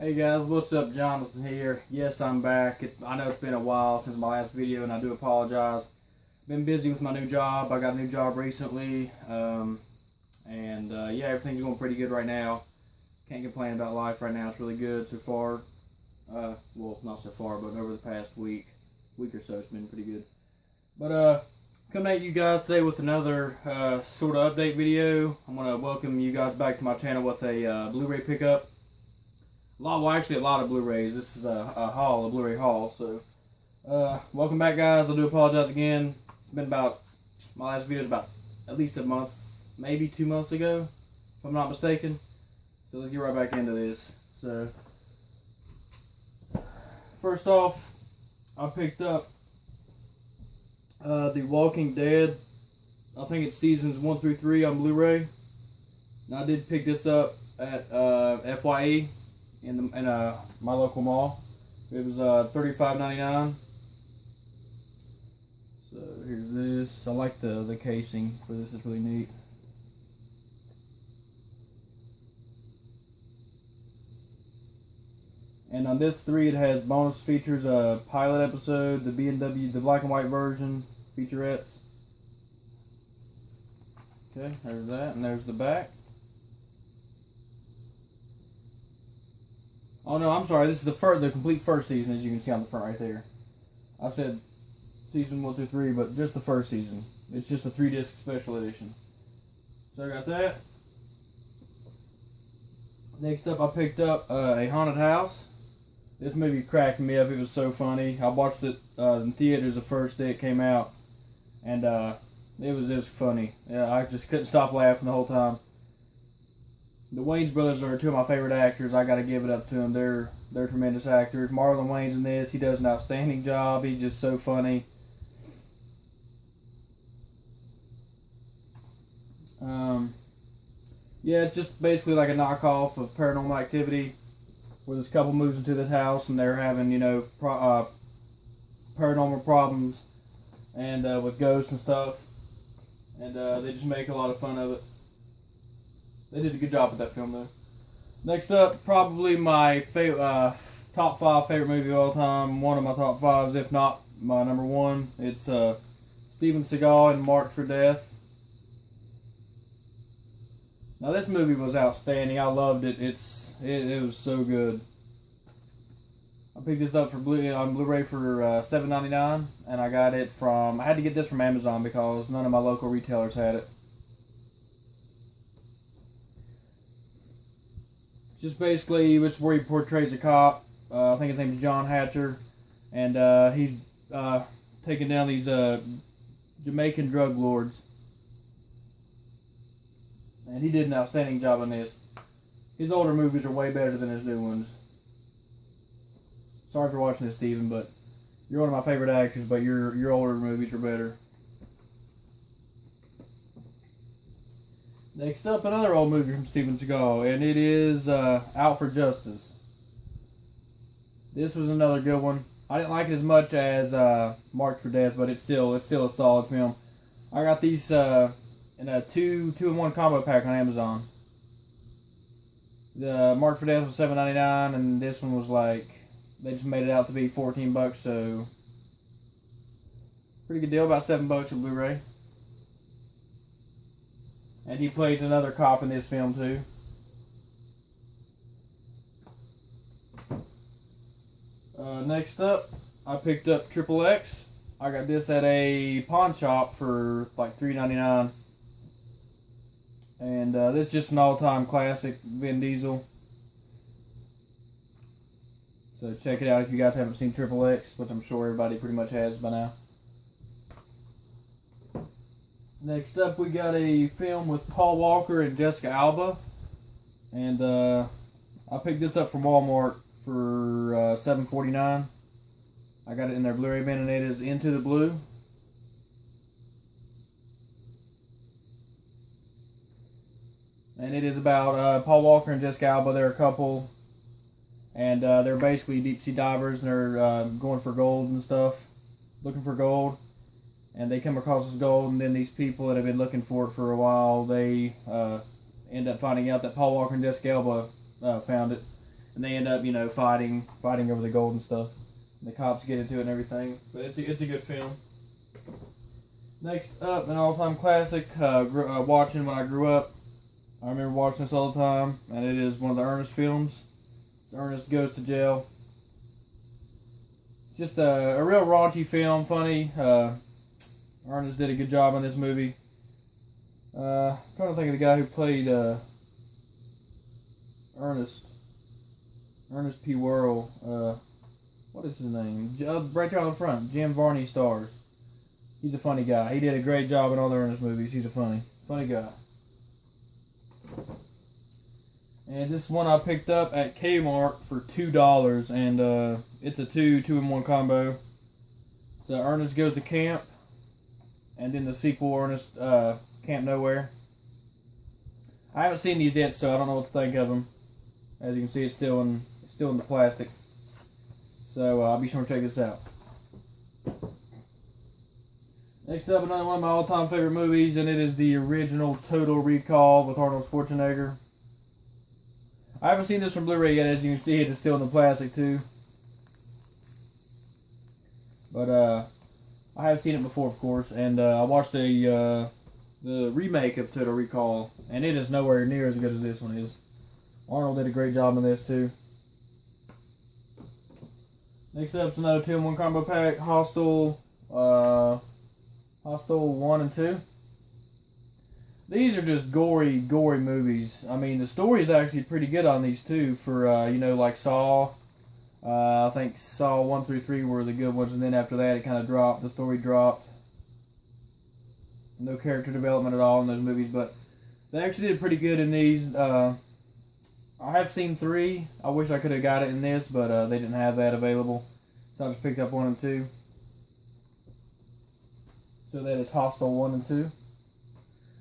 Hey guys, what's up? Jonathan here. Yes, I'm back. I know it's been a while since my last video, and I do apologize. Been busy with my new job. I got a new job recently, yeah, everything's going pretty good right now. Can't complain about life right now. It's really good so far. Well, not so far, but over the past week or so, it's been pretty good. But coming at you guys today with another sort of update video. I'm gonna welcome you guys back to my channel with a Blu-ray pickup. Actually a lot of Blu-rays. This is a Blu-ray haul. So, welcome back, guys. I do apologize again. It's been my last video is about at least a month, maybe 2 months ago, if I'm not mistaken. So let's get right back into this. So, first off, I picked up The Walking Dead. I think it's seasons 1 through 3 on Blu-ray. And I did pick this up at FYE. In my local mall. It was $35.99. So here's this. I like the casing for this. It's really neat. And on this 3, it has bonus features: a pilot episode, the B&W, the black and white version, featurettes. Okay, there's that, and there's the back. Oh no, I'm sorry. This is the complete first season, as you can see on the front right there. I said season 1 through 3, but just the first season. It's just a 3-disc special edition. So I got that. Next up, I picked up a haunted house. This movie cracked me up. It was so funny. I watched it in theaters the first day it came out, and it was funny. Yeah, I just couldn't stop laughing the whole time. The Wayans brothers are 2 of my favorite actors. I gotta give it up to them. They're tremendous actors. Marlon Wayans in this, he does an outstanding job. He's just so funny. Yeah, it's just basically like a knockoff of Paranormal Activity, where this couple moves into this house and they're having, paranormal problems and with ghosts and stuff, and they just make a lot of fun of it. They did a good job with that film, though. Next up, probably my top 5 favorite movie of all time. One of my top 5s, if not my number 1. It's Steven Seagal and Marked for Death. Now, this movie was outstanding. I loved it. It was so good. I picked this up on Blu-ray for $7.99, and I got it I had to get this from Amazon because none of my local retailers had it. Just basically, it's where he portrays a cop. I think his name is John Hatcher, and he's taking down these Jamaican drug lords. And he did an outstanding job on this. His older movies are way better than his new ones. Sorry for watching this, Steven, but you're one of my favorite actors, but your older movies are better. Next up, another old movie from Steven Seagal, and it is Out for Justice. This was another good one. I didn't like it as much as Marked for Death, but it's still a solid film. I got these in a 2-in-1 combo pack on Amazon. The Marked for Death was $7.99, and this one was like, they just made it out to be $14, so pretty good deal, about $7 on Blu-ray. And he plays another cop in this film too. Next up, I picked up Triple X. I got this at a pawn shop for like $3.99. And this is just an all-time classic, Vin Diesel. So check it out if you guys haven't seen Triple X, which I'm sure everybody pretty much has by now. Next up, we got a film with Paul Walker and Jessica Alba, and I picked this up from Walmart for $7.49. I got it in their Blu-ray bin, and it is Into the Blue. And it is about Paul Walker and Jessica Alba. They're a couple, and they're basically deep-sea divers, and they're going for gold and stuff, looking for gold. And they come across this gold, and then these people that have been looking for it for a while, they end up finding out that Paul Walker and Jessica Alba found it. and they end up, you know, fighting over the gold and stuff. And the cops get into it and everything. But it's a good film. Next up, an all-time classic. Watching when I grew up. I remember watching this all the time, and it is one of the Ernest films. It's Ernest Goes to Jail. It's just a real raunchy film, funny. Ernest did a good job on this movie. I'm trying to think of the guy who played Ernest P. Worrell. What is his name? Right there on the front, Jim Varney stars. He's a funny guy. He did a great job in all the Ernest movies. He's a funny guy. And this one I picked up at Kmart for $2, and it's a two-in-one combo. So Ernest Goes to Camp, and then the sequel, Ernest Camp Nowhere. I haven't seen these yet, so I don't know what to think of them. As you can see, it's still in the plastic. So I'll be sure to check this out. Next up, another one of my all-time favorite movies, and it is the original Total Recall with Arnold Schwarzenegger. I haven't seen this from Blu-ray yet. As you can see, it is still in the plastic too. But I have seen it before, of course, and I watched the remake of Total Recall, and it is nowhere near as good as this one is. Arnold did a great job in this too. Next up is another 2-in-1 combo pack, Hostel 1 and 2. These are just gory movies. I mean, the story is actually pretty good on these too. For you know, like Saw. I think Saw 1 through 3 were the good ones, and then after that it kind of dropped. The story dropped. No character development at all in those movies, but they actually did pretty good in these. I have seen 3. I wish I could have got it in this, but they didn't have that available, so I just picked up 1 and 2. So that is Hostel 1 and 2.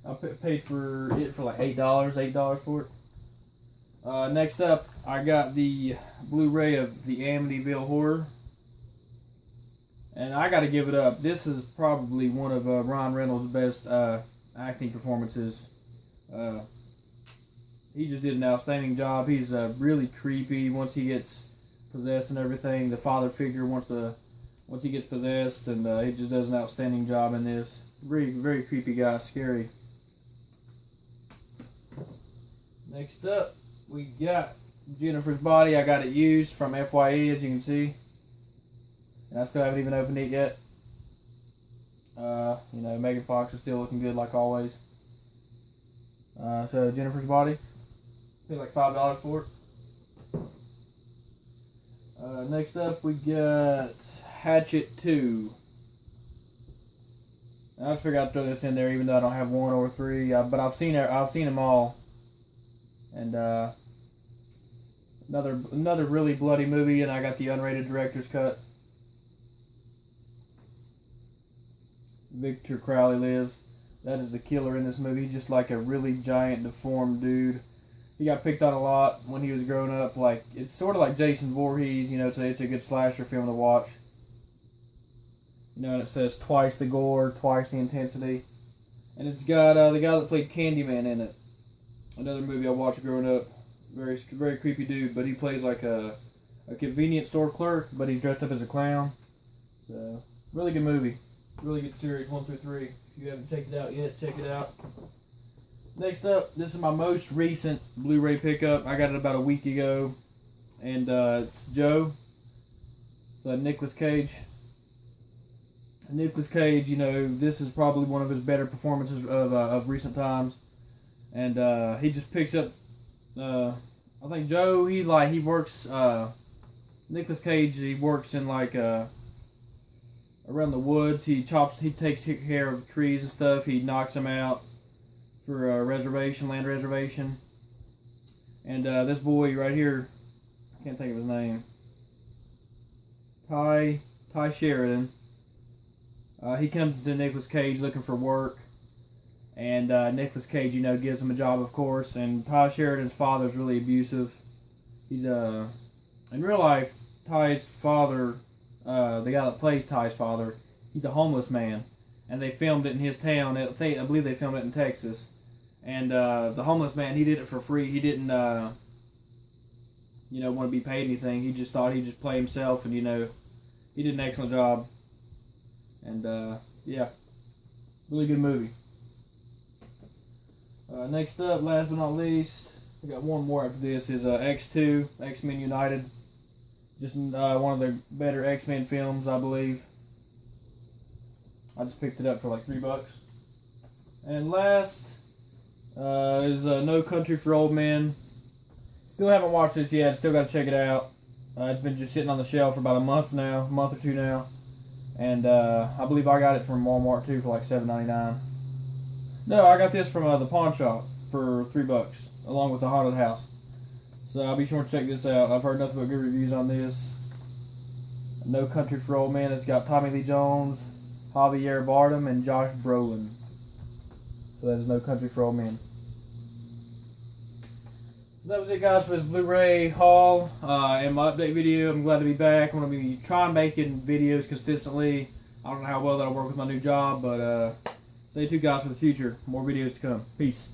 I paid for it for like $8 for it. Next up, I got the Blu-ray of the Amityville Horror. And I got to give it up. This is probably one of Ryan Reynolds' best acting performances. He just did an outstanding job. He's really creepy once he gets possessed and everything. The father figure once he gets possessed, and he just does an outstanding job in this. Very creepy guy, scary. Next up, we got Jennifer's Body. I got it used from FYE, as you can see. And I still haven't even opened it yet. You know, Megan Fox is still looking good like always. So Jennifer's Body. Paid like $5 for it. Next up, we got Hatchet 2. I forgot to throw this in there, even though I don't have 1 or 3. But I've seen them all. And another really bloody movie, and I got the unrated director's cut. Victor Crowley lives. That is the killer in this movie. He's just like a really giant, deformed dude. He got picked on a lot when he was growing up. Like, it's sort of like Jason Voorhees, you know. So it's a good slasher film to watch. You know, and it says twice the gore, twice the intensity, and it's got the guy that played Candyman in it. Another movie I watched growing up. Very creepy dude, but he plays like a convenience store clerk, but he's dressed up as a clown. So, really good movie. Really good series, 1 through 3. If you haven't checked it out yet, check it out. Next up, this is my most recent Blu-ray pickup. I got it about a week ago, and it's Joe, Nicolas Cage. Nicolas Cage, you know, this is probably one of his better performances of recent times, and he just picks up. I think Joe, he works. Nicolas Cage, he works in like around the woods. He takes care of trees and stuff. He knocks them out for a land reservation. And this boy right here, I can't think of his name. Ty Sheridan. He comes to Nicolas Cage looking for work, and Nicolas Cage, you know, gives him a job, of course. And Ty Sheridan's father is really abusive. He's in real life, Ty's father, the guy that plays Ty's father, he's a homeless man, and they filmed it in his town. I believe they filmed it in Texas. And the homeless man, he did it for free. He didn't you know, want to be paid anything. He just thought he'd just play himself, and, you know, he did an excellent job. And, yeah, really good movie. Next up, last but not least, we got one more after this, is X2, X-Men United. Just one of the better X-Men films, I believe. I just picked it up for like $3. And last is No Country for Old Men. Still haven't watched this yet, still got to check it out. It's been just sitting on the shelf for about a month or two now. And I believe I got it from Walmart too for like $7.99. No, I got this from the pawn shop for $3, along with the Haunted House. So I'll be sure to check this out. I've heard nothing but good reviews on this. No Country for Old Men. It's got Tommy Lee Jones, Javier Bardem, and Josh Brolin. So that is No Country for Old Men. So that was it, guys, for this Blu-ray haul and my update video. I'm glad to be back. I'm going to be trying making videos consistently. I don't know how well that'll work with my new job, but stay tuned, guys, for the future. More videos to come. Peace.